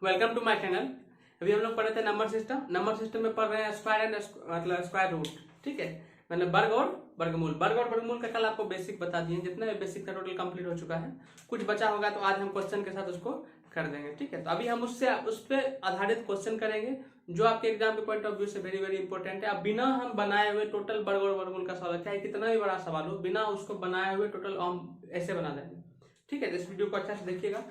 Welcome to my channel. अभी हम लोग पढ़े थे नंबर सिस्टम। नंबर सिस्टम में पढ़ रहे हैं स्क्वायर एंड मतलब स्क्वायर रूट। ठीक है, मतलब वर्ग और वर्गमूल। वर्ग और वर्गमूल का कल आपको बेसिक बता दिए, जितना भी बेसिक का टोटल कंप्लीट हो चुका है। कुछ बचा होगा तो आज हम क्वेश्चन के साथ उसको कर देंगे। ठीक है, तो अभी हम उस पर आधारित क्वेश्चन करेंगे जो आपके एग्जाम के पॉइंट ऑफ व्यू से वेरी वेरी इंपॉर्टेंट है। अब बिना हम बनाए हुए टोटल वर्ग और वर्गमूल का सवाल, चाहे कितना भी बड़ा सवाल हो, बिना उसको बनाए हुए टोटल हम ऐसे बना देंगे। ठीक है, तो इस वीडियो को अच्छा से देखिएगा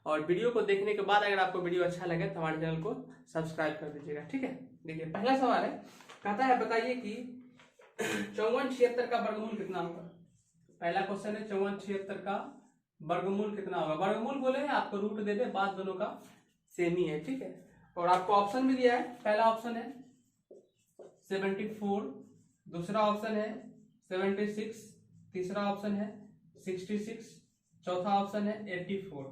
और वीडियो को देखने के बाद अगर आपको वीडियो अच्छा लगे तो हमारे चैनल को सब्सक्राइब कर दीजिएगा। ठीक है, देखिए पहला सवाल है, कहता है बताइए कि 5476 का वर्गमूल कितना होगा। पहला क्वेश्चन है 5476 का वर्गमूल कितना होगा। वर्गमूल बोले आपको रूट दे दे, बात दोनों का सेम ही है। ठीक है, और आपको ऑप्शन भी दिया है। पहला ऑप्शन है 74, दूसरा ऑप्शन है 76, तीसरा ऑप्शन है 66, चौथा ऑप्शन है 84।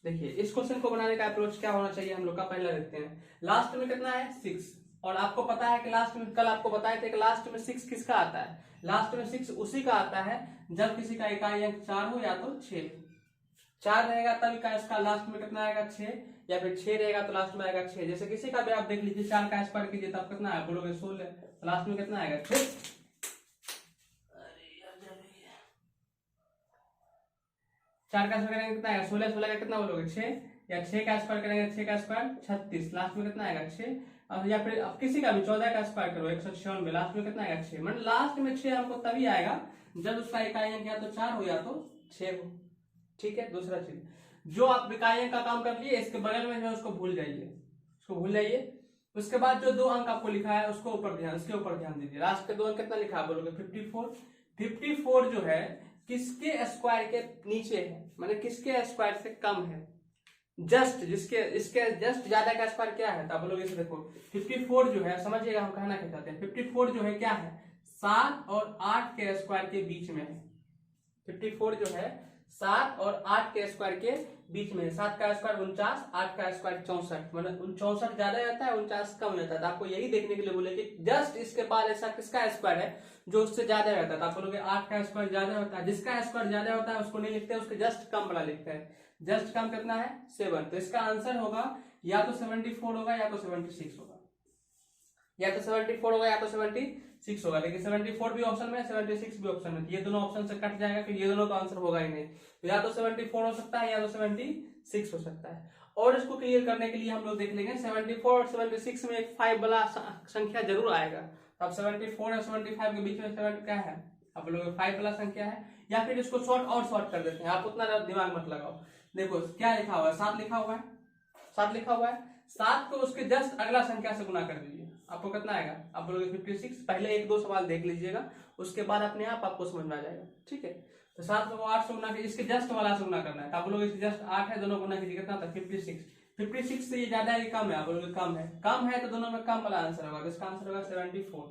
देखिए इस क्वेश्चन को बनाने का अप्रोच क्या होना चाहिए हम लोग का, पहला देखते हैं। लास्ट में कितना है 6, और आपको पता है कि लास्ट में कल आपको बताए थे कि लास्ट में 6 किसका आता है। लास्ट में 6 उसी का आता है जब किसी का इकाई अंक 4 हो या तो 6। 4 रहेगा तब का इसका लास्ट में कितना आएगा 6, या फिर 6 रहेगा तो लास्ट में आएगा 6। जैसे किसी का भी आप देख लीजिए 4 का स्क्वायर कीजिए तब कितना है, बोलोगे 16, लास्ट में कितना आएगा 6। 4 का स्क्वायर करेंगे कितना आएगा 16, 16 का कितना बोलोगे 6, या 6 का स्क्वायर करेंगे 6 का स्क्वायर 36, लास्ट में कितना आएगा 6। और या फिर अब किसी का भी 14 का स्क्वायर करो 196 लास्ट में कितना आएगा 6। मतलब लास्ट में 6 हमको तभी आएगा जब उसका इकाई अंक या तो 4 हो या तो 6 हो। ठीक है, दूसरा चीज, जो आप इकाई अंक का काम कर लिए इसके बगल में है उसको भूल जाइए, उसको भूल जाइए। उसके बाद जो 2 अंक आपको लिखा है उसको उसके ऊपर ध्यान दीजिए। लास्ट के 2 अंक कितना लिखा है बोलोगे 54। 54 जो है किसके स्क्वायर के नीचे है, मतलब किसके स्क्वायर से कम है। जस्ट जिसके इसके जस्ट ज्यादा का स्क्वायर क्या है, तो बोलोगे इसे देखो 54 जो है, समझिएगा हम कहना क्या चाहते हैं। 54 जो है क्या है, 7 और 8 के स्क्वायर के बीच में है। 54 जो है 7 और 8 के स्क्वायर के बीच में है। 7 का स्क्वायर 49, 8 का स्क्वायर 64, मतलब 64 ज्यादा रहता है 49 कम रहता है। तो आपको यही देखने के लिए बोले कि जस्ट इसके बाद ऐसा किसका स्क्वायर है जो उससे ज्यादा रहता है। तो आप बोलोगे 8 का स्क्वायर ज्यादा होता है। जिसका स्क्वायर ज्यादा होता है उसको नहीं लिखते, उसके जस्ट कम वाला लिखते हैं। जस्ट कम कितना है 7। तो इसका आंसर होगा या तो 74 होगा या तो 76 होगा, या तो 74 होगा या तो 76 होगा। लेकिन 74 भी ऑप्शन में, 76 भी ऑप्शन में, ये दोनों ऑप्शन से कट जाएगा कि ये दोनों का आंसर होगा ही नहीं। तो या तो 74 हो सकता है या तो 76 हो सकता है। और इसको क्लियर करने के लिए हम लोग देख लेंगे 74 और 76 में एक 5 वाला संख्या जरूर आएगा। तो अब 74 और 75 के बीच में 7 क्या है, आप लोग 5 वाला संख्या है। या फिर इसको शॉर्ट कर देते हैं, आप उतना दिमाग मत लगाओ। देखो क्या लिखा हुआ है, 7 लिखा हुआ है, 7 लिखा हुआ है। 7 को उसके जस्ट अगला संख्या से गुना कर दीजिए, आपको कितना आएगा, आप बोलोगे 56। पहले 1-2 सवाल देख लीजिएगा, उसके बाद अपने आप आपको समझ में आ जाएगा। ठीक है, तो 7 को 8 से गुना कीजिए, इसके जस्ट वाला से गुना करना है। तो आप बोलोगे इसके जस्ट 8 है, दोनों गुना कीजिए कितना था 56। 56 से ये ज्यादा है कम है, आप बोलोगे कम है। कम है तो दोनों में कम वाला आंसर होगा, इसका आंसर होगा 74।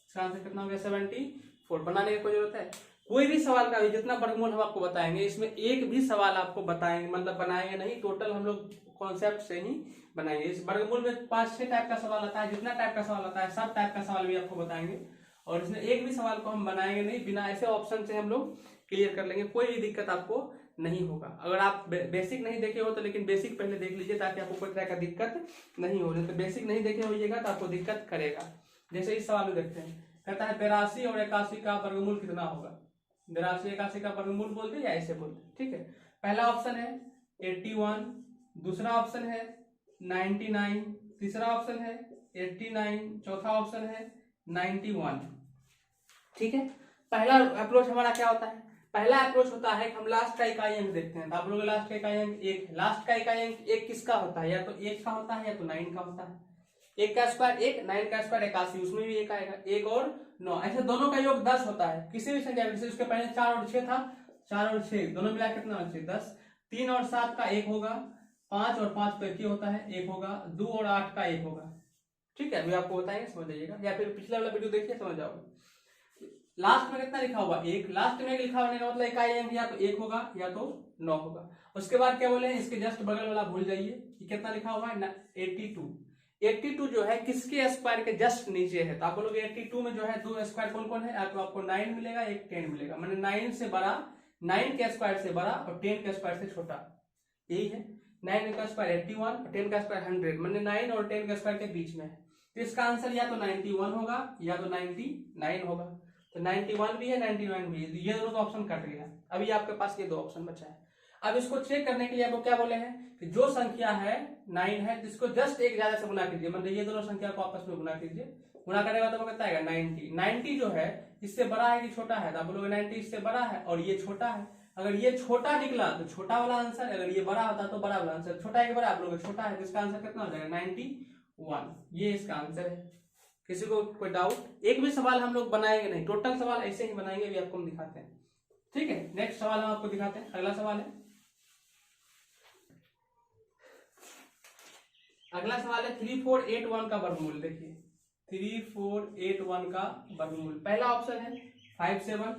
इसका आंसर कितना हो गया 74। बनाने की कोई जरूरत है, कोई भी सवाल का भी जितना वर्गमूल हम आपको बताएंगे इसमें एक भी सवाल आपको बताएंगे, मतलब बनाएंगे नहीं, टोटल हम लोग कॉन्सेप्ट से ही बनाएंगे। इस वर्गमूल में 5-6 टाइप का सवाल आता है, जितना टाइप का सवाल आता है सब टाइप का सवाल भी आपको बताएंगे। और इसमें एक भी सवाल को हम बनाएंगे नहीं, बिना ऐसे ऑप्शन से हम लोग क्लियर कर लेंगे, कोई भी दिक्कत आपको नहीं होगा। अगर आप बेसिक नहीं देखे हो तो लेकिन बेसिक पहले देख लीजिए ताकि आपको कोई तरह का दिक्कत नहीं हो। तो बेसिक नहीं देखे होइएगा तो आपको दिक्कत करेगा। जैसे इस सवाल में देखते हैं, कहता है 82 और 81 का वर्गमूल कितना होगा। 82 81 का वर्गमूल बोलते या ऐसे बोलते। ठीक है, पहला ऑप्शन है 81, दूसरा ऑप्शन है 99, तीसरा ऑप्शन है 89, चौथा ऑप्शन है 91। ठीक है, पहला अप्रोच हमारा क्या होता है, पहला अप्रोच होता है कि हम लास्ट का इकाई अंक देखते हैं। तो आप लोग लास्ट का इकाई अंक 1, लास्ट का इकाई अंक 1 किसका होता है, या तो 1 का होता है या तो 9 का होता है। 1 का स्क्वायर 1, 9 का स्क्वायर 81, उसमें भी 1 आएगा, 1 और 9, ऐसे दोनों का योग 10 होता है। किसी भी संख्या, जैसे उसके पहले 4 और 6 था, 4 और 6 दोनों मिला कितना होना चाहिए 10। 3 और 7 का 1 होगा, 5 और 5 तो 1 ही होता है 1 होगा, 2 और 8 का 1 होगा। ठीक है, अभी आपको बताएंगे समझ जाइएगा, या फिर पिछला वाला वीडियो देखिए समझ जाओगे। लास्ट में कितना लिखा हुआ 1, लास्ट में लिखा होने का मतलब इकाई अंक या तो 1 होगा या तो 9 होगा। उसके बाद क्या बोले, इसके जस्ट बगल वाला भूल जाइए कि कितना लिखा हुआ है 82। 82 जो है किसके स्क्वायर के जस्ट नीचे है। तो आप बोलोगे 82 में जो है 2 स्क्वायर कौन कौन है, तो आपको 9 मिलेगा, एक 10 मिलेगा, मतलब 9 से बड़ा, 9 के स्क्वायर से बड़ा और 10 के स्क्वायर से छोटा। यही है। 9 का स्क्वायर 81 और 10 का स्क्वायर 100, मैंने 9 और 10 का स्क्वायर के बीच में है, तो इसका आंसर या तो 91 होगा या तो 99 होगा। तो 91 भी है 99 भी है, तो ये दोनों ऑप्शन कट गया। अभी आपके पास ये दो ऑप्शन बचा है। अब इसको चेक करने के लिए आपको क्या बोले हैं कि जो संख्या है 9 है जिसको जस्ट एक ज्यादा से गुना कीजिए, मतलब ये दोनों संख्या को आपस में गुना कीजिए, गुना करने के बाद कितना आएगा 90। 90 जो है इससे बड़ा है कि छोटा है, तो आप बोलोगे 90 इससे बड़ा है और ये छोटा है। अगर ये छोटा निकला तो छोटा वाला आंसर, अगर ये बड़ा होता तो बड़ा वाला आंसर। छोटा है कि बड़ा, आप लोग छोटा है, तो इसका आंसर कितना हो जाएगा 91, ये इसका आंसर है। किसी को कोई डाउट? एक भी सवाल हम लोग बनाएंगे नहीं, टोटल सवाल ऐसे ही बनाएंगे, अभी आपको हम दिखाते हैं। ठीक है, नेक्स्ट सवाल हम आपको दिखाते हैं। अगला सवाल है, अगला सवाल है 3481 का वर्गमूल। देखिए 3481 का वर्गमूल, पहला ऑप्शन है 57,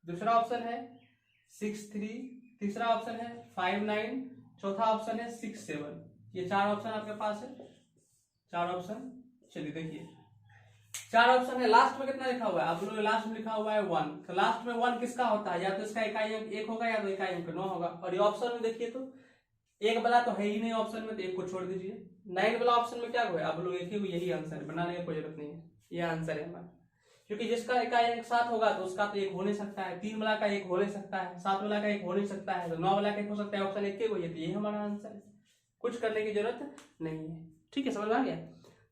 दूसरा ऑप्शन है 63, तीसरा ऑप्शन है 59, चौथा ऑप्शन है 67। ये चार ऑप्शन आपके पास है, चार ऑप्शन। चलिए देखिए चार ऑप्शन है, लास्ट में कितना लिखा हुआ है? आप लोग लास्ट में लिखा हुआ है 1, तो लास्ट में 1 किसका होता है? या तो इसका इकाई अंक 1 होगा या तो इकाई अंक 9 होगा। और ये ऑप्शन में देखिए तो एक वाला तो है ही नहीं ऑप्शन में, तो एक को छोड़ दीजिए। 9 वाला ऑप्शन में क्या हुआ? आप लोग एक ही, यही आंसर है, बनाने की कोई जरूरत नहीं है, ये आंसर है हमारा। क्योंकि जिसका इकाई अंक 7 होगा तो उसका तो एक हो नहीं सकता है, 3 वाला का एक हो नहीं सकता है, 7 वाला का एक हो नहीं सकता है, तो 9 वाला का एक हो सकता है, ऑप्शन 1 के हुई है, तो ये हमारा आंसर है। कुछ करने की जरूरत नहीं है। ठीक है, समझ में आ गया?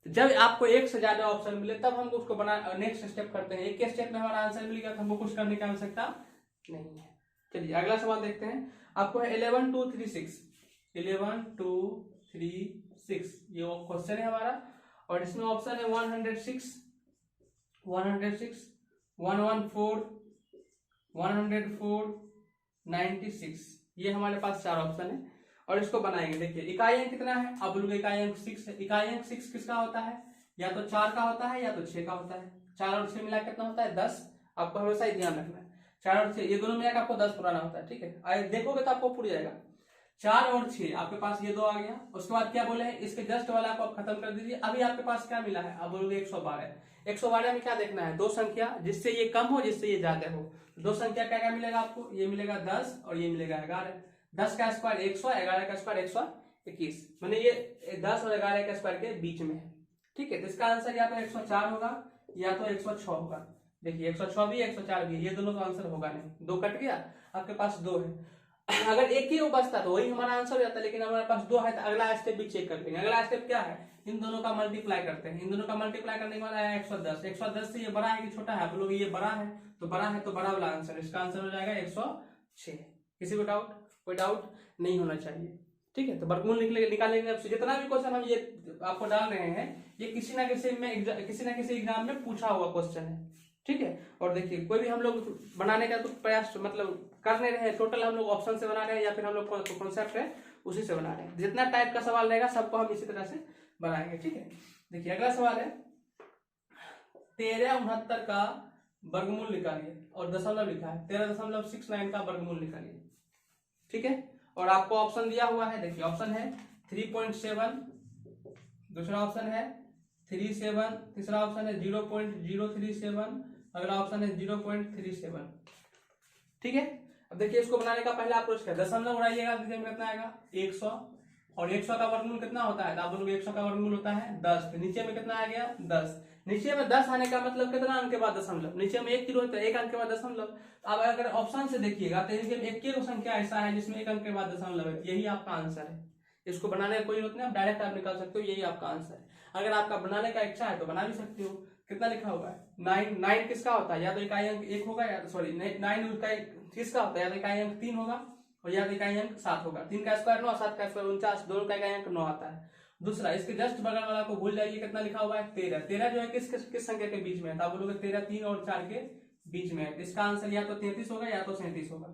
तो जब आपको एक से ज्यादा ऑप्शन मिले तब हम उसको बना नेक्स्ट स्टेप करते हैं। एक के स्टेप में हमारा आंसर मिल गया तो हमको कुछ करने की आवश्यकता नहीं है। चलिए अगला सवाल देखते हैं। आपको है 11 2 3 6, 11 2 3 6 ये क्वेश्चन है हमारा। और इसमें ऑप्शन है 106, 106, 114, 104, 96, ये हमारे पास चार ऑप्शन है। और इसको बनाएंगे। देखिए इकाई अंक कितना है? अब लोग इकाई अंक 6 है। इकाई अंक 6 किसका होता है? या तो 4 का होता है या तो 6 का होता है। 4 और 6 मिला कितना होता है? 10। आपको हमेशा ही ध्यान रखना है 4 और 6 ये दोनों मिलाकर आपको 10 पुराना होता है। ठीक है, देखोगे तो आपको पूरी जाएगा। 4 और 6 आपके पास ये दो आ गया। उसके बाद क्या बोले हैं? इसके जस्ट वाला को आप खत्म कर दीजिए। अभी आपके पास क्या मिला है? अब बोलोगे 112। 112 में क्या देखना है? दो संख्या जिससे ये कम हो जिससे ये ज्यादा हो। दो संख्या क्या क्या मिलेगा आपको? ये मिलेगा 10 और ये मिलेगा 11। 10 का स्क्वायर 100, 11 का स्क्वायर 121, मैंने ये 10 और 11 का स्क्वायर के बीच में है। ठीक है, तो इसका आंसर या तो 104 होगा या तो 106 होगा। देखिए 106 भी 104 भी, ये दोनों का आंसर होगा नहीं, दो कट गया, आपके पास दो है। अगर एक ही बचता तो वही हमारा आंसर हो जाता, लेकिन हमारे पास दो है तो अगला स्टेप भी चेक कर लेंगे। अगला स्टेप क्या है? इन दोनों का मल्टीप्लाई करते हैं। इन दोनों का मल्टीप्लाई करने के बाद आया 110। 110 से ये बड़ा है कि छोटा है? आप लोग ये बड़ा है, तो बड़ा है तो बड़ा वाला आंसर, इसका आंसर हो जाएगा 106। किसी को डाउट? कोई डाउट नहीं होना चाहिए। ठीक है, तो वर्गमूल निकालने के जितना भी क्वेश्चन हम ये आपको डाल रहे हैं ये किसी ना किसी एग्जाम में पूछा हुआ क्वेश्चन है। ठीक है, और देखिए कोई भी हम लोग बनाने का तो प्रयास मतलब कर नहीं रहे, टोटल हम लोग ऑप्शन से बना रहे हैं या फिर हम लोग कॉन्सेप्ट है उसी से बना रहे हैं। जितना टाइप का सवाल रहेगा सबको हम इसी तरह से बनाएंगे। ठीक है, देखिए अगला सवाल है 1369 का वर्गमूल निकालिए, और दशमलव लिखा है 13.69 का वर्गमूल निकालिए। ठीक है, और आपको ऑप्शन दिया हुआ है। देखिए ऑप्शन है 3.7, दूसरा ऑप्शन है 37, तीसरा ऑप्शन है 0.037, अगला ऑप्शन है 0.37। ठीक है, अब देखिए इसको बनाने का पहला अप्रोच क्या है? दशमलव उड़ाइएगा, देखिए कितना आएगा 100, और 100 का वर्गमूल कितना होता है? आप बोलोगे 100 का वर्गमूल होता है 10, तो नीचे में कितना आ गया 10। नीचे में 10 आने का मतलब कितना अंक के बाद दशमलव? नीचे में 1 जीरो है तो 1 अंक के बाद दशमलव। अब अगर ऑप्शन से देखिएगा तो नीचे में एक संख्या ऐसा है जिसमें 1 अंक के बाद दशमलव है, यही आपका आंसर है। इसको बनाने का कोई जरूरत नहीं, आप डायरेक्ट आप निकाल सकते हो, यही आपका आंसर है। अगर आपका बनाने का इच्छा है तो बना भी सकते हो। कितना लिखा हुआ है? 9। 9 किसका होता है? या तो इकाई अंक 1 होगा या तो सॉरी 9 किसका होता है? या तो इकाई अंक 3 होगा और या तो इकाई अंक 7 होगा। 3 का स्क्वायर 9, 7 का स्क्वायर 49, दोनों का इकाई अंक 9 आता है। दूसरा, इसके जस्ट बगल वाला को भूल जाइए, कितना लिखा हुआ है 13। 13 जो है किस संख्या के बीच में है? तो आप बोलोगे 13 3 और 4 के बीच में है, इसका आंसर या तो 33 होगा या तो 37 होगा।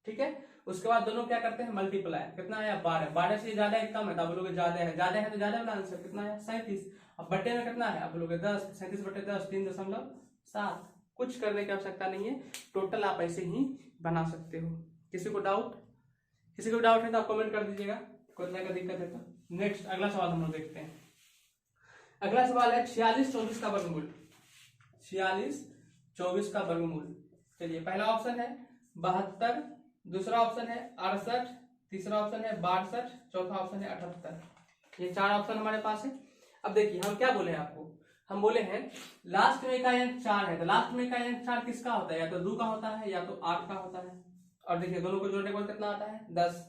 ठीक है, उसके बाद दोनों क्या करते हैं? मल्टीप्लाई। कितना आया 12। 12 से ज्यादा है कम है? तो आप बोलोगे ज्यादा है, ज्यादा है तो ज्यादा वाला आंसर कितना आया 37। अब बट्टे में कितना है? आप बोलोगे 10, 37 बट्टे 10 3.7। कुछ करने की आवश्यकता नहीं है, टोटल आप ऐसे ही बना सकते हो। किसी को डाउट? किसी को डाउट है तो आप कमेंट कर दीजिएगा, कोई तरह का दिक्कत है तो। नेक्स्ट अगला सवाल हम लोग देखते हैं। अगला सवाल है 46 24 का वर्गमूल। 46 24 का वर्गमूल। चलिए पहला ऑप्शन है 72, दूसरा ऑप्शन है 68, तीसरा ऑप्शन है 62, चौथा ऑप्शन है 78। ये 4 ऑप्शन हमारे पास है। अब देखिए हम क्या बोले हैं आपको, हम बोले हैं लास्ट में का अंक 4 है, तो लास्ट में का अंक 4 किसका होता है, या तो 2 का होता है या तो 8 का होता है। और देखिए दोनों को जोड़ने के बाद कितना आता है 10,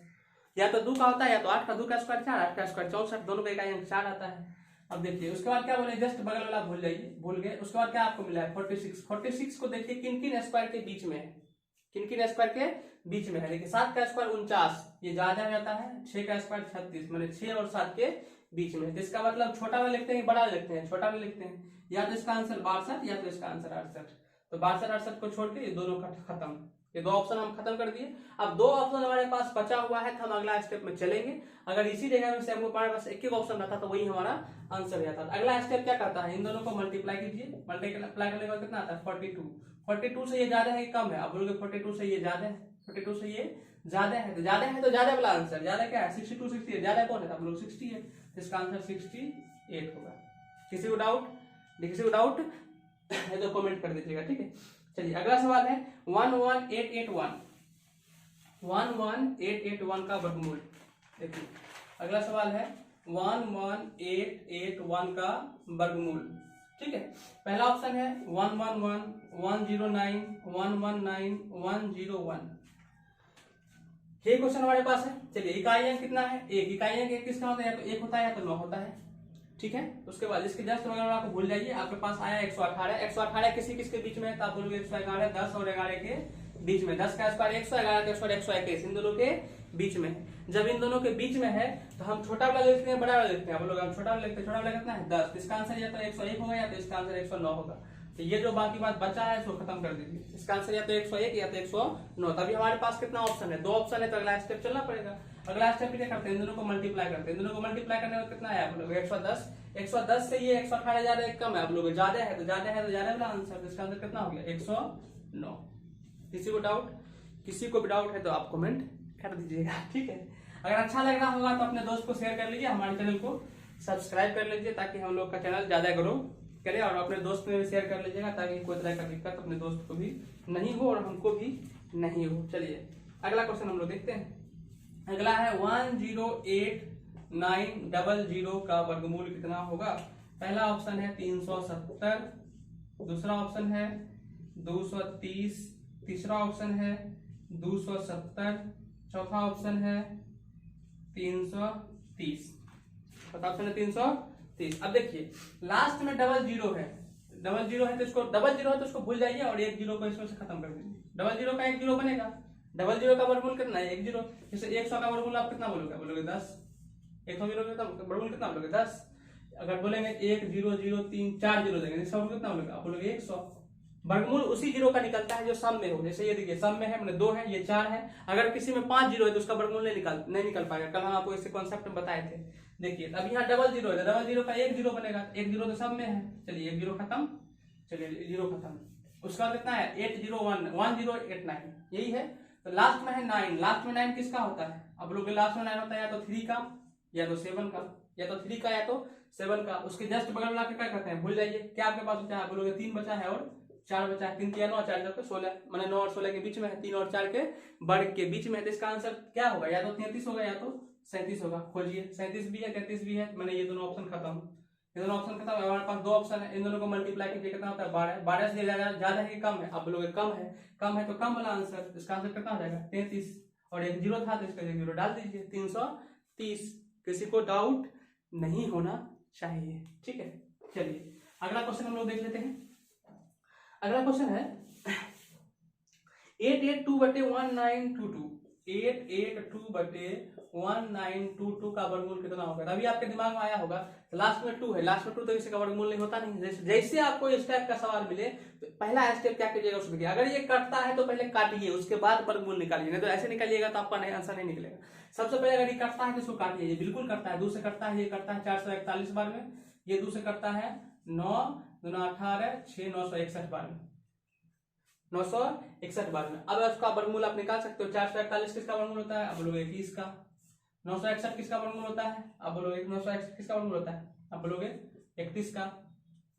या तो 2 का होता है या तो 8 का, 2 का स्क्वायर 4, 8 का स्क्वायर 64, दोनों का इकाई अंक 4 आता है। अब देखिए उसके बाद क्या बोले, जस्ट बगल वाला भूल जाइए, भूल गए। उसके बाद क्या आपको मिला है 46। 46 को देखिए किन किन स्क्वायर के बीच में है, किन किन स्क्वायर के बीच में है। देखिए 7 का स्क्वायर 49, ये ज्यादा हो जाता है। 6 का स्क्वायर 36, मैंने 6 और 7 के बीच में, जिसका मतलब छोटा वाला लिखते हैं बड़ा लिखते हैं, छोटा वाला लिखते हैं। या तो इसका आंसर 62 या तो इसका आंसर 68। तो 62 68 को छोड़ के ये दोनों का खत्म, ये 2 ऑप्शन हम खत्म कर दिए। अब 2 ऑप्शन हमारे पास बचा हुआ है, तो हम अगला स्टेप में चलेंगे। अगर इसी जगह में से हमको हमारे पास एक ऑप्शन रहता तो वही हमारा आंसर रहता। अगला स्टेप क्या करता है, इन दोनों को मल्टीप्लाई कीजिए। मल्टीप्लाई करने के बाद कितना आता है 42। 42 से ये ज्यादा है कि कम है, आप बोलोगे 42 से ये ज्यादा है, 42 से ये ज्यादा है, तो ज्यादा है तो ज्यादा वाला आंसर, ज्यादा क्या है 62 68, ज्यादा कौन है, आप लोग 60 है, तो इसका आंसर 68 होगा। किसी को डाउट, किसी को डाउट है तो कमेंट कर दीजिएगा, ठीक है। चलिए अगला सवाल है 11881, 11881 का वर्गमूल। देखिए अगला सवाल है 11881 का वर्गमूल, ठीक है। पहला ऑप्शन है 111, 109, 119, 101। ये क्वेश्चन हमारे पास है। चलिए इकाई अंक कितना है, एक। इकाई अंक एक किसका होता है, या तो 1 होता है या तो 9 होता है, ठीक है। उसके बाद इसके जस्ट वगैरह आपको भूल जाइए। आपके पास आया 118, 118 किसी किसके बीच में है, तो आप बोलोगे 111, 10 और 11 के बीच में। 10 का स्क्वायर 100, 11 का स्क्वायर 121, इन दोनों के बीच में। जब इन दोनों के बीच में है तो हम छोटा वाला लिखते हैं बड़ा वाला लिखते हैं, आप लोग हम छोटा वाला लिखते हैं। छोटा वाला कितना है 10, इसका आंसर या तो 101 होगा या तो इसका आंसर 109 होगा। तो ये जो बाकी बात बचा है इसको खत्म कर दीजिए, इसका आंसर या तो 101 या तो 109। तभी हमारे पास कितना ऑप्शन है, 2 ऑप्शन है, तो अगला स्टेप चलना पड़ेगा। अगला स्टेप क्या करते हैं, इन दोनों को मल्टीप्लाई करते हैं। इन दोनों को मल्टीप्लाई करने में कितना है, आप लोग 110। 110 से ये 118 ज्यादा कम है, आप लोग ज्यादा है तो ज्यादा है तो ज्यादा वाला आंसर, इसका आंसर कितना हो गया 109। किसी को डाउट, किसी को भी डाउट है तो आप कमेंट कर दीजिएगा, ठीक है। अगर अच्छा लग रहा होगा तो अपने दोस्त को शेयर कर लीजिए, हमारे चैनल को सब्सक्राइब कर लीजिए ताकि हम लोग का चैनल ज्यादा ग्रो करे, और अपने दोस्त में भी शेयर कर लीजिएगा ताकि कोई तरह का दिक्कत अपने दोस्त को भी नहीं हो और हमको भी नहीं हो। चलिए अगला क्वेश्चन हम लोग देखते हैं। अगला है 108,900 का वर्गमूल कितना होगा। पहला ऑप्शन है 370, दूसरा ऑप्शन है 230, तीसरा ऑप्शन है 270, चौथा ऑप्शन है 330, चौथा ऑप्शन है 330। अब देखिए लास्ट में डबल जीरो है, डबल जीरो है तो इसको, डबल जीरो है तो इसको भूल जाइए और एक जीरो को इसमें से खत्म कर दीजिए। डबल जीरो का एक जीरो बनेगा, डबल जीरो का वर्गमूल कितना है 1 जीरो। जैसे 100 का वर्गमूल आप कितना बोलोगे, बोलोगे 10। 100 जीरो का वर्गमूल कितना बोलोगे 10। अगर बोलेंगे 1 0 0 3 4 जीरो देंगे, इसका वर्गमूल कितना बोलोगे, आप बोलोगे 100। वर्गमूल उसी जीरो का निकलता है जो सम में हो। जैसे ये देखिए सम में है मैंने 2 है, ये 4 है। अगर किसी में 5 जीरो है तो उसका वर्गमूल नहीं निकल पाएगा। कल हम आपको इसके कॉन्सेप्ट में बताए थे। देखिए अब यहाँ डबल जीरो है, डबल जीरो का 1 जीरो बनेगा, 1 जीरो तो सब में है। चलिए 1 जीरो खत्म, चलिए जीरो खत्म। उसका कितना है 801, 1089, यही है। तो लास्ट में है 9, लास्ट में 9 किसका होता है, अब लोग लास्ट में 9 होता है या तो 3 का या तो 7 का, या तो 3 का या तो 7 का। उसके जस्ट बगल में क्या करते हैं भूल जाइए, क्या आपके पास बचा है, बोलोगे 3 बचा है और 4 बचा है। 3 3 9 4 4 16, मैंने 9 और 16 के बीच में है, 3 और 4 के वर्ग के बीच में है। तो इसका आंसर क्या होगा, या तो 33 होगा या तो 37 होगा। खोजिए 37 भी है 33 भी है, मैंने ये दोनों ऑप्शन खत्म, ये दोनों ऑप्शन खत्म। हमारे पास 2 ऑप्शन है, इन दोनों को मल्टीप्लाई कीजिए कितना होता है 12। 12 से ज्यादा है कि कम है, आप लोग कम है, कम है तो कम वाला आंसर, इसका आंसर कितना हो जाएगा 33। और 1 जीरो था तो इसका 1 जीरो डाल दीजिए 330। किसी को डाउट नहीं होना चाहिए, ठीक है। चलिए अगला क्वेश्चन हम लोग देख लेते हैं। अगला क्वेश्चन है 882/1922, 882/1922 का वर्गमूल कितना होगा। अभी आपके दिमाग में आया होगा लास्ट में 2 है, लास्ट में 2 तो इसका वर्गमूल नहीं होता नहीं। जैसे आपको इस टाइप का सवाल मिले तो पहला स्टेप क्या कीजिएगा उसमें, अगर ये कटता है तो पहले काटिए, उसके बाद वर्गमूल निकालिए, नहीं तो ऐसे निकालिएगा तो आपका आंसर नहीं निकलेगा। सबसे पहले अगर ये कटता है तो इसको काटिए, ये बिल्कुल कटता है, 2 से कटता है, ये कटता है 441 बार में, ये 2 से कटता है 9 2 18 6 961 बार में, 961 बार में। अब उसका वर्गमूल आप निकाल सकते हो। 441 किसका वर्गमूल होता है, अब बोलोगे 21 का। 961 किसका वर्गमूल होता है, अब बोलोगे 961 किसका वर्गमूल होता है, अब बोलोगे 31 का।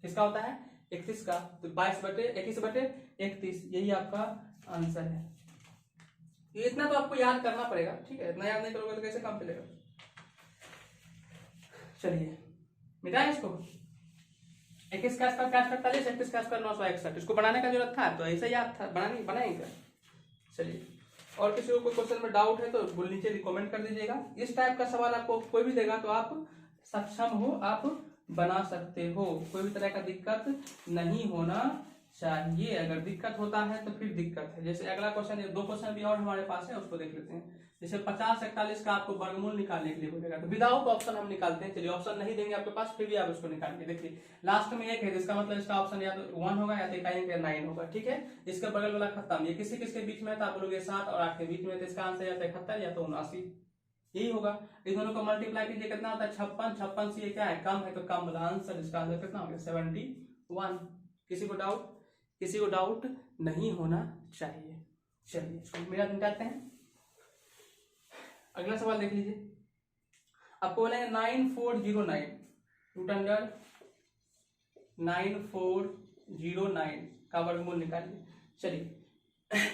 किसका होता है 31 का। तो 22/21/31, यही आपका आंसर है। ये इतना तो आपको याद करना पड़ेगा, ठीक है, इतना याद नहीं करोगे तो कैसे काम चलेगा। चलिए मिटाएं इसको, 21 का स्क्वायर 545, 21 का स्क्वायर 961। इसको बनाने का जरूरत था तो ऐसा याद था, बनाएंगे। चलिए, और किसी को कोई क्वेश्चन में डाउट है तो नीचे कमेंट कर दीजिएगा। इस टाइप का सवाल आपको कोई भी देगा तो आप सक्षम हो, आप बना सकते हो, कोई भी तरह का दिक्कत नहीं होना चाहिए। अगर दिक्कत होता है तो फिर दिक्कत है। जैसे अगला क्वेश्चन, 2 क्वेश्चन भी और हमारे पास है, उसको देख लेते हैं। जैसे 50-41 का आपको वर्गमूल निकालने के लिए बोलेगा तो विदाउट ऑप्शन हम निकालते हैं। चलिए, ऑप्शन नहीं देंगे आपके पास, फिर भी आप उसको निकालिए। देखिए लास्ट में 1 है, इसका मतलब इसका ऑप्शन या तो 1 होगा या तो 9 होगा, ठीक है। इसका बगल वाला खत्म, ये किसके बीच में था, आप बोलोगे 7 और 8 के बीच में, तो इसका आंसर या तो 71 या तो 79, यही होगा। इस दोनों को मल्टीप्लाई कीजिए, कितना होता है 56। 56 से ये क्या है, कम है, तो कम वाला आंसर, इसका आंसर कितना हो गया 71। किसी को डाउट नहीं होना चाहिए। चलिए इसको मिटाते हैं। अगला सवाल देख लीजिए, आपको बोलेंगे 9409 रूट अंडर 9409 का वर्गमूल निकालिए। चलिए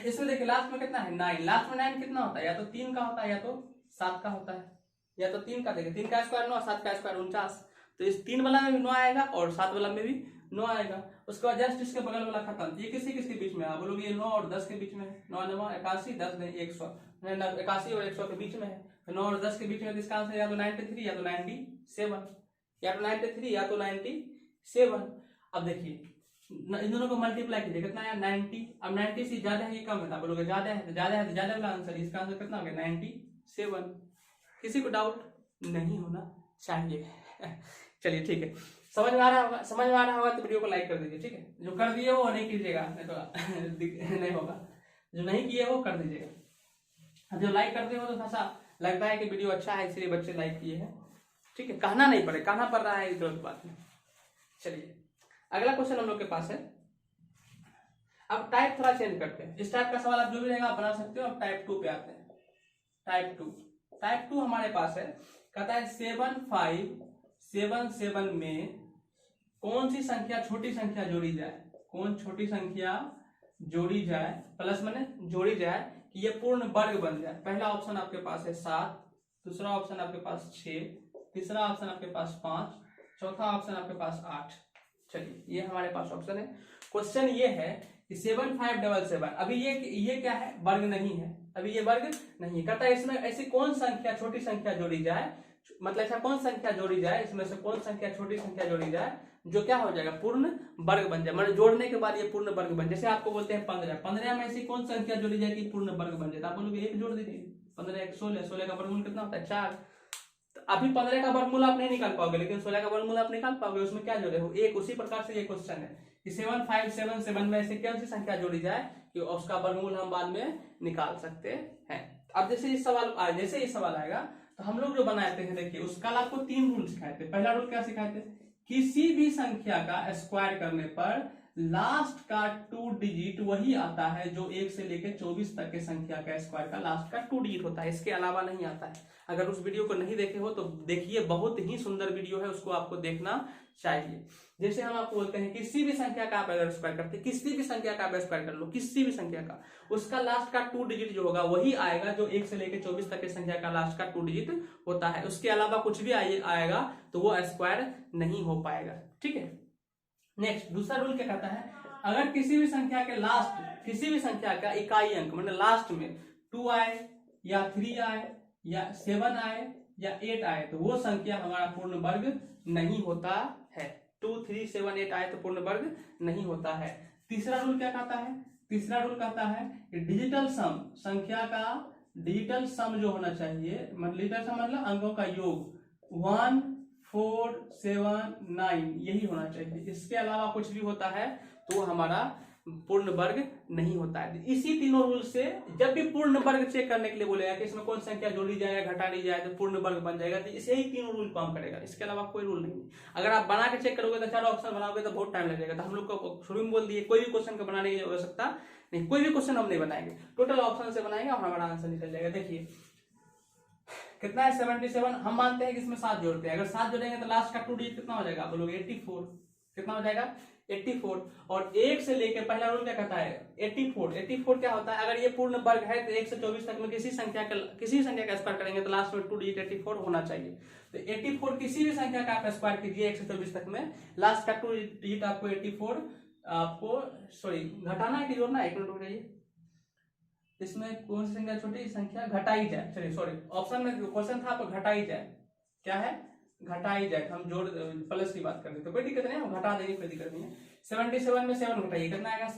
इसमें देखिए लास्ट में कितना है 9, लास्ट में 9 कितना होता है, या तो 3 का होता है या तो 7 का होता है, या तो 3 का। देखिए 3 का स्क्वायर 9, 7 का स्क्वायर 49, तो इस 3 वाला में भी 9 आएगा और 7 वाला में भी 9 आएगा। उसके बाद जस्ट इसके बगल वाला खत्म, ये किसके बीच में, आप बोलोगे ये 9 और 10 के बीच में है, 9 9 81, 10 100, 81 और 100 के बीच में है, 9 और 10 के बीच में, इसका आंसर या तो 93 या तो 97, या तो 93 या तो 97। अब देखिए इन दोनों को मल्टीप्लाई कीजिए, कितना आया 90। अब 90 से ज्यादा है ये कम है, आप बोलोगे ज्यादा है, तो ज्यादा वाला आंसर, इसका आंसर कितना हो गया 97। किसी को डाउट नहीं होना चाहिए। चलिए ठीक है, समझ में आ रहा होगा तो वीडियो को लाइक कर दीजिए, ठीक है। जो कर दिए वो नहीं कीजिएगा, नहीं तो नहीं होगा। जो नहीं किए वो कर दीजिएगा। जो लाइक करते हो तो ऐसा लगता है कि वीडियो अच्छा है इसलिए बच्चे लाइक किए हैं, ठीक है। कहना नहीं पड़े, कहना पड़ रहा है, गलत बात नहीं। चलिए अगला क्वेश्चन हम लोग के पास है। अब टाइप थोड़ा चेंज करते हैं, इस टाइप का सवाल आप जो भी रहेगा आप बना सकते हो। अब टाइप 2 पे आते हैं। टाइप 2 हमारे पास है, कहता है 7577 में कौन सी संख्या छोटी संख्या जोड़ी जाए, कौन छोटी संख्या जोड़ी जाए, प्लस माने जोड़ी जाए कि ये पूर्ण वर्ग बन जाए। पहला ऑप्शन आपके पास है 7, दूसरा ऑप्शन आपके पास 6, तीसरा ऑप्शन आपके पास 5, चौथा ऑप्शन आपके पास 8। चलिए ये हमारे पास ऑप्शन है। क्वेश्चन ये है कि 7577, अभी ये क्या है, वर्ग नहीं है, अभी ये वर्ग नहीं कहता है। इसमें ऐसी कौन संख्या छोटी संख्या जोड़ी जाए, मतलब ऐसा कौन संख्या जोड़ी जाए, इसमें से कौन संख्या छोटी संख्या जोड़ी जाए जो क्या हो जाएगा, पूर्ण वर्ग बन जाए, मतलब जोड़ने के बाद ये पूर्ण वर्ग बन। जैसे आपको बोलते हैं 15 में ऐसी कौन संख्या जोड़ी जाए कि पूर्ण वर्ग बन जाए, आप बोलोगे 1 जोड़ दीजिए, 15 1 16, 16 का वर्गमूल कितना होता है 4। तो अभी 15 का वर्गमूल आप नहीं निकाल पाओगे, लेकिन 16 का वर्गमूल आप निकाल पाओगे। उसमें क्या जोड़े हो 1। उसी प्रकार से ये क्वेश्चन है कि 7577 में ऐसी कौन सी संख्या जोड़ी जाए कि उसका वर्गमूल हम बाद में निकाल सकते हैं। अब जैसे ये सवाल आएगा तो हम लोग जो बनाते हैं, देखिए उस कल आपको 3 रूल सिखाए थे। पहला रूल क्या सिखाए थे, किसी भी संख्या का स्क्वायर करने पर लास्ट का 2 डिजिट वही आता है जो 1 से लेकर 24 तक के संख्या का स्क्वायर का लास्ट का 2 डिजिट होता है, इसके अलावा नहीं आता है। अगर उस वीडियो को नहीं देखे हो तो देखिए, बहुत ही सुंदर वीडियो है, उसको आपको देखना चाहिए। जैसे हम आपको बोलते हैं किसी भी संख्या का आप अगर स्क्वायर करते हैं, किसी भी संख्या का आप स्क्वायर कर लो, किसी भी संख्या का, उसका लास्ट का 2 डिजिट जो होगा वही आएगा जो 1 से लेकर 24 तक के संख्या का लास्ट का 2 डिजिट होता है। उसके अलावा कुछ भी आएगा तो वो स्क्वायर नहीं हो पाएगा, ठीक है। नेक्स्ट दूसरा रूल क्या कहता है, अगर किसी भी संख्या के लास्ट, किसी भी संख्या का इकाई अंक मतलब लास्ट में 2 आए या 3 आए या 7 आए या 8 आए तो वो संख्या हमारा पूर्ण वर्ग नहीं होता है। 2 3 7 8 आए तो पूर्ण वर्ग नहीं होता है। तीसरा रूल क्या कहता है, तीसरा रूल कहता है कि डिजिटल सम, संख्या का डिजिटल सम जो होना चाहिए, डिजिटल सम मतलब अंकों का योग 1 4 7 9 यही होना चाहिए। इसके अलावा कुछ भी होता है तो हमारा पूर्ण वर्ग नहीं होता है। इसी तीनों रूल से जब भी पूर्ण वर्ग चेक करने के लिए बोलेगा कि इसमें कौन संख्या जोड़ी जाए या घटा दी जाए तो पूर्ण वर्ग बन जाएगा, तो इसे ही तीनों रूल काम करेगा, इसके अलावा कोई रूल नहीं। अगर आप बना के चेक करोगे तो 4 ऑप्शन बनाओगे तो बहुत टाइम लगेगा। तो हम लोग को शुरू में बोल दिए कोई भी क्वेश्चन को बनाने की आवश्यकता नहीं, कोई भी क्वेश्चन हम नहीं बनाएंगे, टोटल ऑप्शन से बनाएंगे और हमारा आंसर निकल जाएगा। देखिए कितना है 77, हम मानते हैं कि इसमें 7 जोड़ते हैं, अगर 7 जोड़ेंगे तो लास्ट का 2 डिजिट कितना हो जाएगा, आप बोलोगे 84, कितना हो जाएगा 84। और 1 से लेके पहला रूल क्या कहता है 84 क्या होता है, अगर ये पूर्ण वर्ग है तो 1 से 24 तक में किसी संख्या का स्क्वायर करेंगे तो लास्ट में 2 डिजिट 84 होना चाहिए। तो 84 किसी भी संख्या का आप स्क्वायर कीजिए 1 से 24 तक में, लास्ट का 2 डिजिट आपको 84 आपको सॉरी घटाना है कि जोड़ना है, एक मिनट हो जाइए, इसमें कौन सी संख्या छोटी संख्या घटाई जाए, चलिए सॉरी ऑप्शन में क्वेश्चन था आपको घटाई जाए, क्या है घटाई जाए, हम जोड़ प्लस की बात कर रहे तो कोई दिक्कत नहीं, हम घटा देंगे कोई दिक्कत नहीं है। 77 में 7 घटाइए कितना आएगा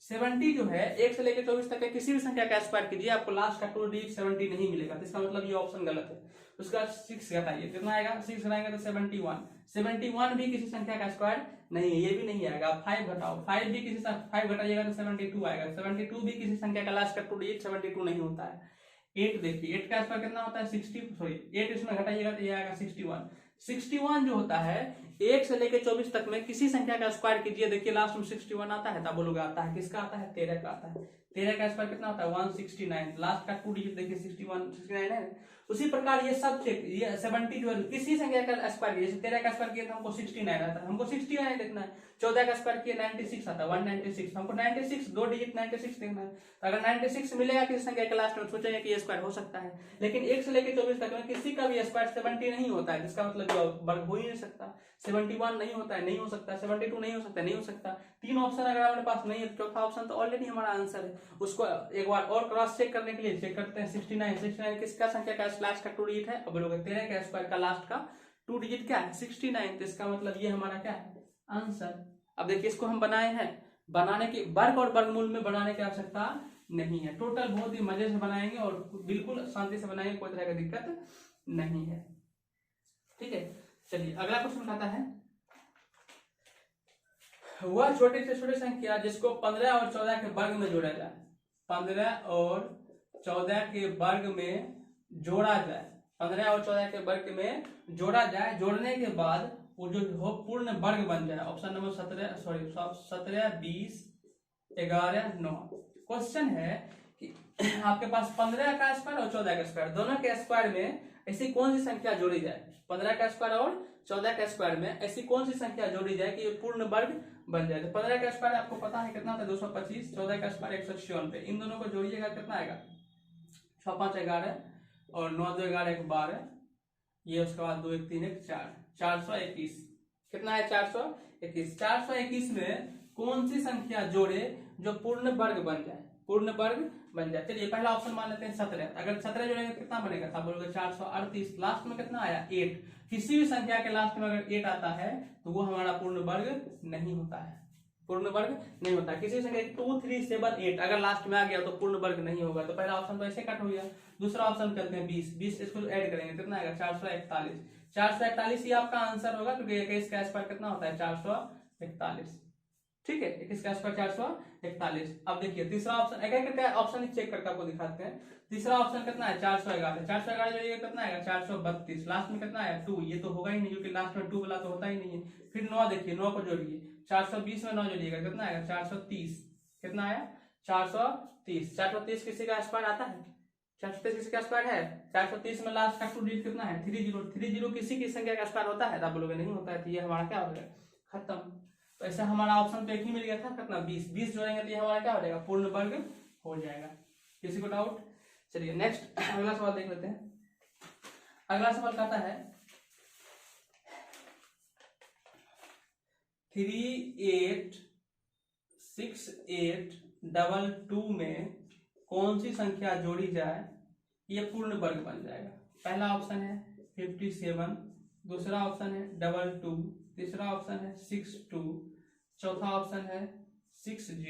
70 जो है 1 से लेकर 24 तक के किसी भी संख्या का स्क्वायर कीजिए आपको लास्ट का 2 डिजिट 70 नहीं मिलेगा, तो इसका मतलब ये ऑप्शन गलत है। उसका 6 घटाइए कितना आएगा 6 घटाएंगे तो 71 भी किसी संख्या का स्क्वायर नहीं है, ये भी नहीं आएगा। 5 घटाओ 5 भी किसी 5 घटाइएगा तो 72 आएगा, 72 भी किसी संख्या का लास्ट का 2 डिजिट 72 नहीं होता है। 8 देखिए 8 का स्क्वायर कितना होता है 8 इसमें घटाइएगा तो ये आएगा 61 जो होता है 1 से लेकर 24 तक में किसी संख्या का स्क्वायर कीजिए, देखिए लास्ट में 61 आता है, तब बोलोगे आता है, किसका आता है 13 का आता है। 13 का स्क्वायर कितना होता है 169, लास्ट का 2 डिजिट देखिए 69 है। उसी प्रकार ये सब चेक, ये 70 जो है किसी संख्या का स्क्वायर किया, जैसे 13 का स्क्वायर किया तो हमको 69 आता है, हमको 69 देखना है। 14 का स्क्वायर किया 96 आता है 196, हमको 96 2 डिजिट 96 देखना है। तो अगर 96 मिलेगा किसी संख्या के लास्ट में सोचेंगे कि ये स्क्वायर हो सकता है, लेकिन 1 से लेकर 24 तक में किसी का भी स्क्वायर 70 नहीं होता है, जिसका मतलब वर्ग हो ही नहीं सकता। 71 नहीं होता है, नहीं हो सकता, 72 नहीं हो सकता, नहीं हो सकता। 3 ऑप्शन अगर हमारे पास नहीं है, चौथा ऑप्शन तो ऑलरेडी हमारा आंसर है। उसको एक बार और क्रॉस चेक करने के लिए चेक करते हैं 69 किसका संख्या का लास्ट का 2 डिजिट है, अब लोग 13 का स्क्वायर का लास्ट का 2 डिजिट क्या है 69, तो इसका मतलब ये हमारा क्या है आंसर। अब देखिए इसको हम बनाए हैं, बनाने के वर्ग और वर्गमूल में बनाने की आवश्यकता नहीं है, टोटल बहुत ही मजे से बनाएंगे और बिल्कुल शांति से बनाएंगे, कोई तरह की दिक्कत नहीं है। ठीक है, चलिए अगला क्वेश्चन आता है, वह छोटे से छोटे संख्या जिसको 15 और 14 के वर्ग में जोड़ा जाए, 15 और 14 के वर्ग में जोड़ा जाए, 15 और 14 के वर्ग में जोड़ा जाए, जोड़ने के बाद वो जो हो पूर्ण वर्ग बन जाए। Option number 17 20 11 9। क्वेश्चन है कि आपके पास 15 का स्क्वायर और 14 का स्क्वायर, दोनों के स्क्वायर में ऐसी कौन सी संख्या जोड़ी जाए, 15 का स्क्वायर और 14 का स्क्वायर में ऐसी कौन सी संख्या जोड़ी जाए कि ये पूर्ण वर्ग बन जाए। तो 15 का स्क्वायर आपको पता है कितना था 225, 14 का स्क्वायर 196, इन दोनों को जोड़िएगा कितना आएगा 6 5 11 और 9 2 11 12, ये उसके बाद 2 1 3 1 4, 421 कितना है 421। 421 में कौन सी संख्या जोड़े जो पूर्ण वर्ग बन जाए, पूर्ण वर्ग बन जाए। चलिए पहला ऑप्शन मान लेते हैं 17, अगर 17 जोड़ेंगे कितना बनेगा, था बोलोगे 438, लास्ट में कितना आया 8, किसी भी संख्या के लास्ट में अगर 8 आता है तो वो हमारा पूर्ण वर्ग नहीं होता है, पूर्ण वर्ग नहीं होता। किसी संख्या 2 3 7 8 अगर लास्ट में आ गया तो पूर्ण वर्ग नहीं होगा, तो पहला ऑप्शन तो ऐसे कट हो गया। दूसरा ऑप्शन करते हैं 20, इसको ऐड करेंगे कितना आएगा 441, 441 ही आपका आंसर होगा, क्योंकि 21 का स्क्वायर कितना होता है 441। ठीक है, 21 का स्क्वायर 441। अब देखिए तीसरा ऑप्शन, एक एक ऑप्शन चेक करके आपको दिखाते हैं। तीसरा ऑप्शन कितना है 411, 411 जोड़िएगा कितना आएगा 432, लास्ट में कितना आया 2, ये तो होगा ही नहीं क्योंकि लास्ट में 2 वाला तो होता ही नहीं है। फिर 9 देखिए, 9 को जोड़िए, 420 में 9 जोड़िएगा कितना आएगा 430, कितना आया 430। 430 किसी का स्क्वायर आता है, 430 किसी का स्क्वायर है, 430 में लास्ट का 2 डिजिट कितना है 30 किसी की संख्या का स्क्वायर होता है, तो आप बोलोगे नहीं होता है, तो ये हमारा क्या हो गया खत्म। तो ऐसा हमारा ऑप्शन तो एक ही मिल गया था कितना 20 जोड़ेंगे तो ये हमारा क्या हो जाएगा पूर्ण वर्ग हो जाएगा। किसी को डाउट? चलिए नेक्स्ट अगला सवाल देख लेते हैं। अगला सवाल कहता है 386822 में कौन सी संख्या जोड़ी जाए ये पूर्ण वर्ग बन जाएगा। पहला ऑप्शन है 57, दूसरा ऑप्शन है 22, तीसरा ऑप्शन है 62, चौथा ऑप्शन है 60।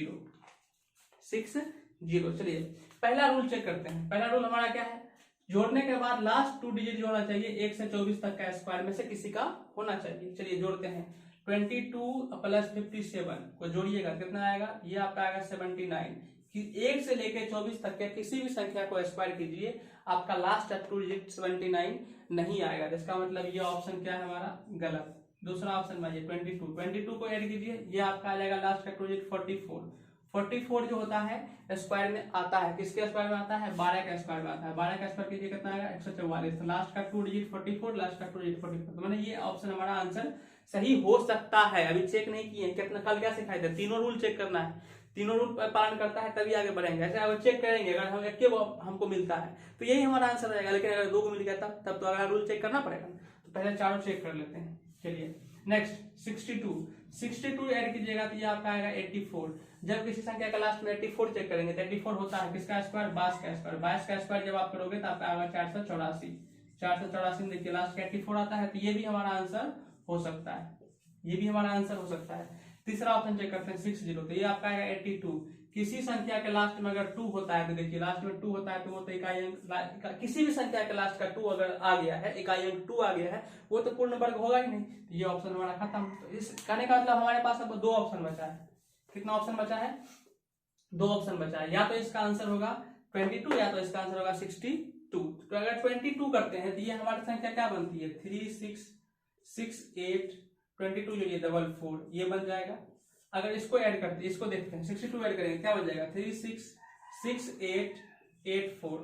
चलिए पहला रूल चेक करते हैं। पहला रूल हमारा क्या है, जोड़ने के बाद लास्ट 2 डिजिट जोड़ना चाहिए, 1 से 24 तक का स्क्वायर में से किसी का होना चाहिए। चलिए जोड़ते हैं, 22 प्लस 57 को जोड़िएगा कितना आएगा, ये आपका आएगा 79। कि 1 से लेके 24 तक के किसी भी संख्या को स्क्वायर कीजिए, आपका लास्ट 2 डिजिट 79 नहीं आएगा, जिसका मतलब ये ऑप्शन क्या है हमारा गलत। दूसरा ऑप्शन में 22 को ऐड कीजिए, ये आपका आ जाएगा लास्ट का 2 डिजिट 44। 44 जो होता है स्क्वायर में आता है, किसके स्क्वायर में आता है? 12 का स्क्वायर में आता है। 12 का स्क्वायर कीजिए कितना आएगा? 144। तो लास्ट का 2 डिजिट 44, लास्ट का 2 डिजिट 44। तो मैंने ये ऑप्शन हमारा आंसर सही हो सकता है। अभी चेक नहीं किए, कितना कल क्या सिखाए थे? तीनों रूल चेक करना है, तीनों रूल पालन करता है तभी आगे बढ़ेंगे। ऐसे अगर चेक करेंगे, अगर हम एक हमको मिलता है तो यही हमारा आंसर रहेगा, लेकिन अगर 2 को मिल गया तब तो अगला रूल चेक करना पड़ेगा। तो पहले चारों चेक कर लेते हैं। चलिए नेक्स्ट 62 ऐड कीजिएगा तो ये आपका आएगा 84। जब किसी संख्या का लास्ट में 84 चेक करेंगे तो 84 होता है किसका स्क्वायर? 22 का स्क्वायर। 22 का स्क्वायर जब आप करोगे तो आपका आएगा 484। 484 में देखिए लास्ट का 84 आता है, तो ये भी हमारा आंसर हो सकता है, ये भी हमारा आंसर हो सकता है। तीसरा ऑप्शन चेक करते हैं 60, तो ये आपका आएगा 82। किसी संख्या के लास्ट में अगर 2 होता है तो देखिए लास्ट में 2 होता है तो वो तो इकाई अंक, किसी भी संख्या के लास्ट का 2 अगर आ गया है, इकाई अंक 2 आ गया है, वो तो पूर्ण वर्ग होगा ही नहीं। तो ये ऑप्शन हमारा खत्म। तो इस कहने का मतलब हमारे पास अब 2 ऑप्शन बचा है। कितना ऑप्शन बचा है? 2 ऑप्शन बचा है। या तो इसका आंसर होगा 22 या तो इसका आंसर होगा 62। तो अगर 22 करते हैं तो ये हमारी संख्या क्या बनती है? 3 6 6 8 22 जो ये 44 ये बन जाएगा। अगर इसको ऐड करते हैं, इसको देखते हैं, 62 ऐड करेंगे क्या बन जाएगा? 3 6 6 8 8 4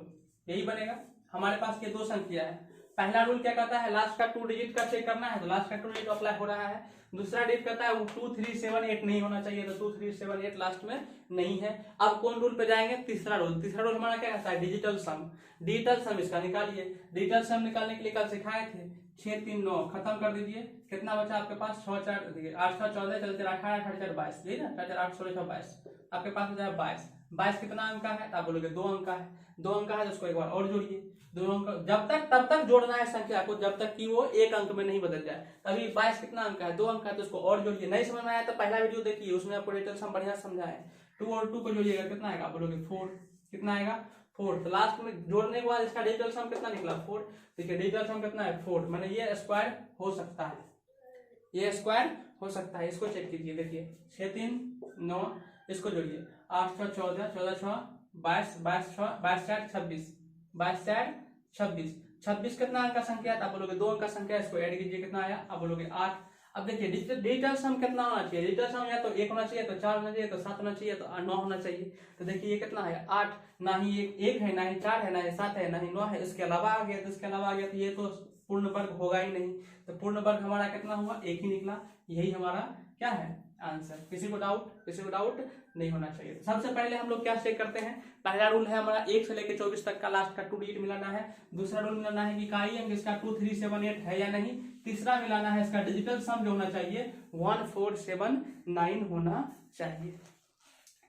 यही बनेगा। हमारे पास ये 2 संख्या है। पहला रूल क्या कहता है? लास्ट का 2 डिजिट का चेक करना है, तो लास्ट का 2 डिजिट अप्लाई हो रहा है। दूसरा डिजिट कहता है 2 3 7 8 नहीं होना चाहिए, तो 2 3 7 8 लास्ट में नहीं है। अब कौन रूल पे जाएंगे? तीसरा रूल। तीसरा रूल हमारा क्या कहता है? डिजिटल सम। डिजिटल सम इसका निकालिए। डिजिटल सम निकालने के लिए कल सिखाए थे 6 3 9 खत्म कर दीजिए। कितना बचा आपके पास? 6 4 देखिए 8 6 14 चलते 18 18 4 22 यही ना, 4 8 16 22 आपके पास हो जाए 22। 22 कितना अंक का है? तो आप बोलोगे 2 अंक का है। 2 अंक का है तो उसको एक बार और जोड़िए। 2 अंक जब तक तब तक जोड़ना है संख्या को जब तक कि वो 1 अंक में नहीं बदल जाए। अभी 22 कितना अंक का है? 2 अंक का है, तो उसको और जोड़िए। नहीं समझ में आया तो पहला वीडियो देखिए, उसमें आपको डिजिटल सम बढ़िया समझाए। 2 और 2 को जोड़िएगा कितना आएगा? आप बोलोगे 4। कितना आएगा? 4। तो लास्ट में जोड़ने के बाद इसका डिजिटल सम कितना निकला? 4। देखिए डिजिटल सम कितना है? 4। मैंने ये स्क्वायर हो सकता है, ये स्क्वायर हो सकता है। इसको चेक कीजिए, देखिए 6 3 9 इसको जोड़िए 8 6 14 14 6 22 22 6 22 4 26 22 4 26 26 कितना अंक का संख्या है? आप बोलोगे 2 अंक का संख्या। इसको ऐड कीजिए कितना आया? आप बोलोगे 8। अब देखिए डिजिटल सम कितना होना चाहिए? डिजिटल सम या तो 1 होना चाहिए, तो 4 होना चाहिए, तो 7 होना चाहिए, तो 9 होना चाहिए। तो देखिए ये कितना है? 8। ना ही 1 है, ना ही 4 है, ना ही 7 है, ना ही 9 है, इसके अलावा आ गया। तो इसके अलावा आ गया तो ये तो पूर्ण वर्ग होगा ही नहीं। तो पूर्ण वर्ग हमारा कितना हुआ? 1 ही निकला। यही हमारा क्या है? आंसर। किसी को डाउट नहीं होना चाहिए। सबसे पहले हम लोग क्या चेक करते हैं? पहला रूल है हमारा 1 से लेकर 24 तक का लास्ट का 2 डिजिट मिलाना है। दूसरा रूल मिलाना है कि इकाई अंक इसका 2 3 7 8 है या नहीं। तीसरा मिलाना है इसका डिजिटल सम जो होना चाहिए 1479 होना चाहिए।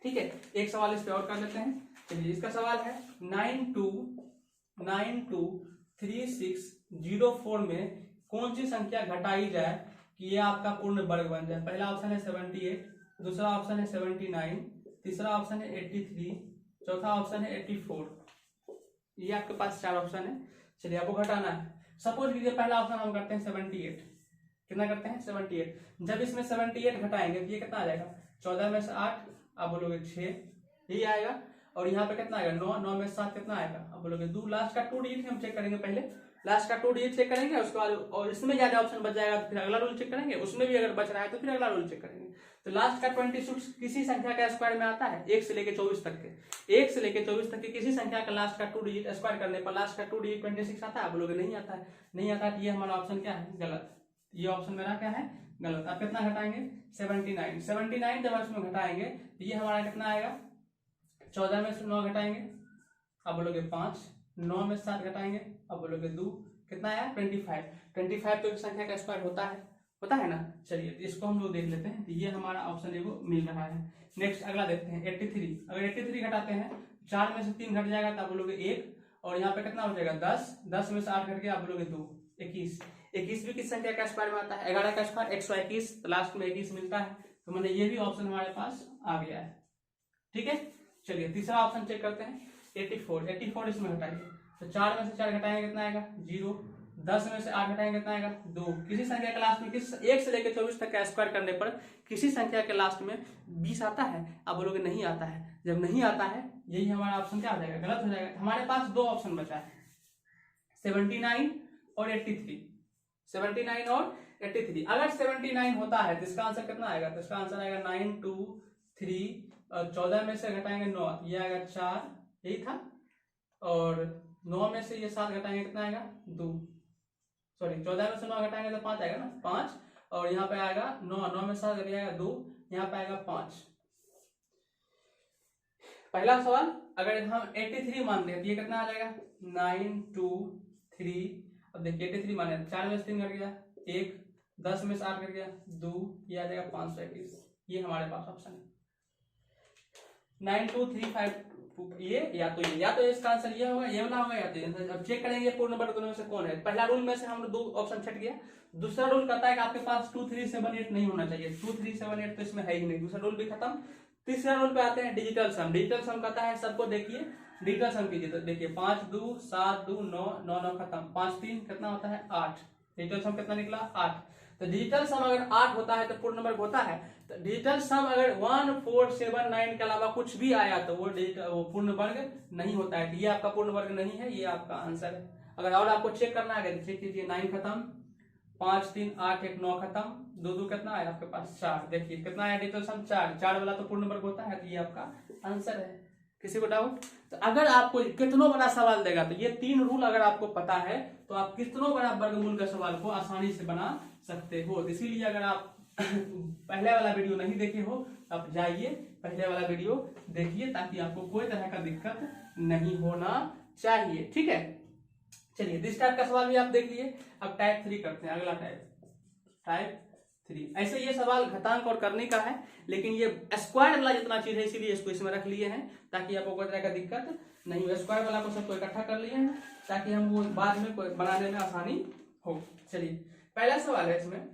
ठीक है, एक सवाल इस पे और कर लेते हैं। चलिए इसका सवाल है 923604 में कौन सी संख्या घटाई जाए कि ये आपका पूर्ण वर्ग बन जाए? पहला ऑप्शन है 78, दूसरा ऑप्शन है 79, तीसरा ऑप्शन है 83, चौथा ऑप्शन है 84। ये आपके पास 4 ऑप्शन है। चलिए आपको घटाना है। सपोज कीजिए पहला ऑप्शन हम करते हैं 78। कितना करते हैं? 78। जब इसमें 78 घटाएंगे तो ये कितना आ जाएगा? 14 में से 8 आप बोलोगे 6 यही आएगा। और यहाँ पे कितना आएगा? 9 9 में 7 कितना आएगा? आप बोलोगे 2। लास्ट का 2 डिजिट हम चेक करेंगे, पहले लास्ट का 2 डिजिट चेक करेंगे, उसके बाद और इसमें ज्यादा ऑप्शन बच जाएगा तो फिर अगला रूल चेक करेंगे, उसमें भी अगर बच रहा है तो फिर अगला रूल चेक करेंगे। तो लास्ट का 26 किसी संख्या का स्क्वायर में आता है 1 से लेकर 24 तक के। 1 से लेकर 24 तक के किसी संख्या का लास्ट का 2 डिजिट स्क्वायर करने पर लास्ट का 2 डिजिट 26 आता है। आप बोलोगे नहीं आता है, नहीं आता है। ये हमारा ऑप्शन क्या है? गलत। ये ऑप्शन मेरा क्या है? गलत। आप कितना घटाएंगे? 79। 79 जब इसमें घटाएंगे तो ये हमारा कितना आएगा? 14 में से 9 घटाएंगे, आप बोलोगे 5। 9 में 7 घटाएंगे, आप बोलोगे 2। कितना आया? 25। 25 तो एक संख्या का स्क्वायर होता है ना। चलिए इसको हम लोग देख लेते हैं। तो ये हमारा ऑप्शन एगो मिल रहा है। नेक्स्ट अगला देखते हैं 83। अगर 83 घटाते हैं 4 में से 3 घट जाएगा तो आप बोलोगे 1। और यहाँ पे कितना हो जाएगा? 10। 10 में से 8 घट गया, आप बोलोगे 2। 21। 21 भी किस संख्या का स्क्वायर में आता है? 11 का स्क्वायर 121, तो लास्ट में 21 मिलता है। तो मैंने ये भी ऑप्शन हमारे पास आ गया है। ठीक है, चलिए तीसरा ऑप्शन चेक करते हैं 84। 84 इसमें घटाइए तो 4 में से 4 घटाएंगे कितना आएगा? 0। 10 में से 8 घटाएंगे कितना आएगा? 2। किसी संख्या के लास्ट में 1 से लेकर 24 तक का स्क्वायर करने पर किसी संख्या के लास्ट में 20 आता है? आप बोलोगे नहीं आता है। जब नहीं आता है यही हमारा ऑप्शन क्या आ जाएगा? गलत हो जाएगा। हमारे पास 2 ऑप्शन बचा है 79 और 83। 79 और 83। अगर 79 होता है तो इसका आंसर कितना आएगा? तो इसका आंसर आएगा 9236 14 में से घटाएंगे 9, ये आएगा 4, यही था। और 9 में से ये 7 घटाएंगे, कितना आएगा 2, सॉरी 14 में से 9 घटाएंगे तो 5 आएगा ना, 5। और यहाँ पे आएगा 9 में 7 घटाएगा 2, यहाँ पे आएगा 5। पहला सवाल, अगर हम 83 मान दें तो ये कितना आ जाएगा 923। अब देखिए 83 माने 4 में से 3 घट गया 1, 10 में से 8 घट गया 2, ये आ जाएगा 521। ये हमारे पास ऑप्शन है 9235। ये या तो इसका आंसर ये होगा, ये वाला होगा, या तो अब चेक करेंगे पूर्ण वर्ग दोनों में से कौन है। पहला रूल में से हम लोग 2 ऑप्शन छट गया। दूसरा रूल कहता है कि आपके पास 2378 नहीं होना चाहिए, 2378 तो इसमें है ही नहीं, दूसरा रूल भी खत्म। तीसरा रूल पे आते हैं डिजिटल सम। डिजिटल सम कहता है सबको देखिए डिजिटल सम कीजिए, तो देखिए 5 2 7 2 9 9 9 खत्म, 5 3 कितना होता है 8। डिजिटल सम कितना निकला 8। तो डिजिटल सम अगर 8 होता है तो पूर्ण वर्ग होता है। तो डिजिटल सम अगर 1479 के अलावा कुछ भी आया तो वो पूर्ण वर्ग नहीं होता है। तो ये आपका पूर्ण वर्ग नहीं है, ये आपका आंसर है। अगर और आपको चेक करना है तो चेक कीजिए, 9 खत्म, 5 3 8 1 9 खत्म, 2 2 कितना आया आपके पास 4। देखिए कितना आया डिजिटल सम 4 वाला तो पूर्ण वर्ग होता है, तो ये आपका आंसर है। किसी को डाउट? तो अगर आपको कितनों बड़ा सवाल देगा तो ये 3 रूल अगर आपको पता है तो आप कितनों बड़ा वर्गमूल का सवाल को आसानी से बना सकते हो। इसीलिए अगर आप पहले वाला वीडियो नहीं देखे हो आप जाइए पहले वाला वीडियो देखिए, ताकि आपको कोई तरह का दिक्कत नहीं होना चाहिए। ठीक है, चलिए इस टाइप का सवाल भी आप देख लिए। अब टाइप 3 करते हैं, अगला टाइप 3। ऐसे ये सवाल घातांक और करने का है, लेकिन ये स्क्वायर वाला जितना चीज है इसीलिए इसको इसमें रख लिए हैं ताकि आपको कोई तरह का दिक्कत नहीं हो। स्क्वायर वाला को सबको इकट्ठा कर लिए हैं ताकि हम वो बाद में बनाने में आसानी हो। चलिए पहला सवाल है, इसमें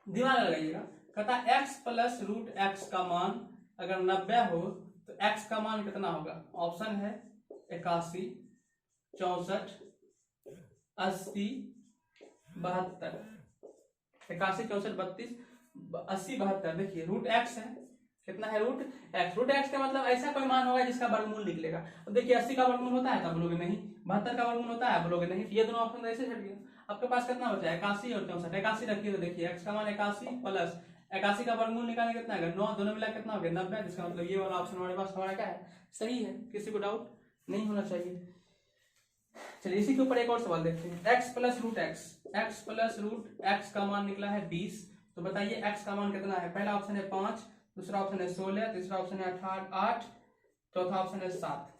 दिमाग लगाइएगा। कहता है x प्लस रूट एक्स का मान अगर 90 हो तो x का मान कितना होगा। ऑप्शन है 81 64 80 72। 81 64 32 80 72। देखिए रूट एक्स है, कितना है रूट एक्स। रूट एक्स का मतलब ऐसा कोई मान होगा जिसका वर्गमूल निकलेगा। अब देखिए 80 का वर्गमूल होता है तो बोलोगे नहीं, 72 का वर्गमूल होता है बोलोगे नहीं, ये दोनों ऑप्शन ऐसे छट गया। आपके पास कितना बचा है 81 और 64। 81 रखिए तो देखिए एक्स का मान 81 प्लस 81 का वर्गमूल निकालने कितना है 9, दोनों मिला कितना हो गया 90, जिसका मतलब ये वाला ऑप्शन हमारे पास हमारा क्या है सही है। किसी को डाउट नहीं होना चाहिए। चलिए इसी के ऊपर एक और सवाल देखते हैं। x प्लस रूट एक्स का मान निकला है 20। तो बताइए x का मान कितना है। पहला ऑप्शन है 5, दूसरा ऑप्शन है 16, तीसरा ऑप्शन है 8, चौथा ऑप्शन है 7।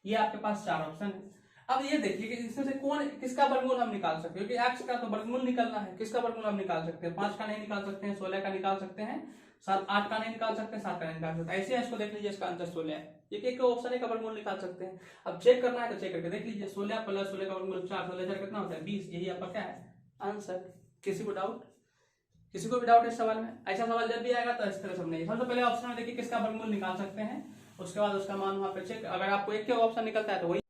ये आपके पास 4 ऑप्शन है। अब ये देखिए कि इसमें से कौन किसका वर्गमूल हम निकाल सकते हैं, क्योंकि x का तो वर्गमूल निकालना है। किसका वर्गमूल हम निकाल सकते हैं, 5 का नहीं निकाल सकते हैं, 16 का निकाल सकते हैं, 8 का नहीं निकाल सकते, 7 का नहीं निकाल सकते। ऐसे इसको देख लीजिए, इसका आंसर 16 है। एक ऑप्शन का वर्गमूल निकाल सकते हैं। अब चेक करना है तो चेक करके देख लीजिए, 16 प्लस 16 का वर्गमूल 4, 16 4 कितना होता है 20। यही आपका क्या है आंसर। किसी को डाउट? किसी को भी डाउट इस सवाल में? ऐसा सवाल जब भी आएगा तो इस तरह समझिए। सबसे पहले ऑप्शन में देखिए किसका वर्गमूल निकाल सकते हैं, उसके बाद उसका मान वहां पे चेक। अगर आपको एक ऑप्शन निकलता है तो वही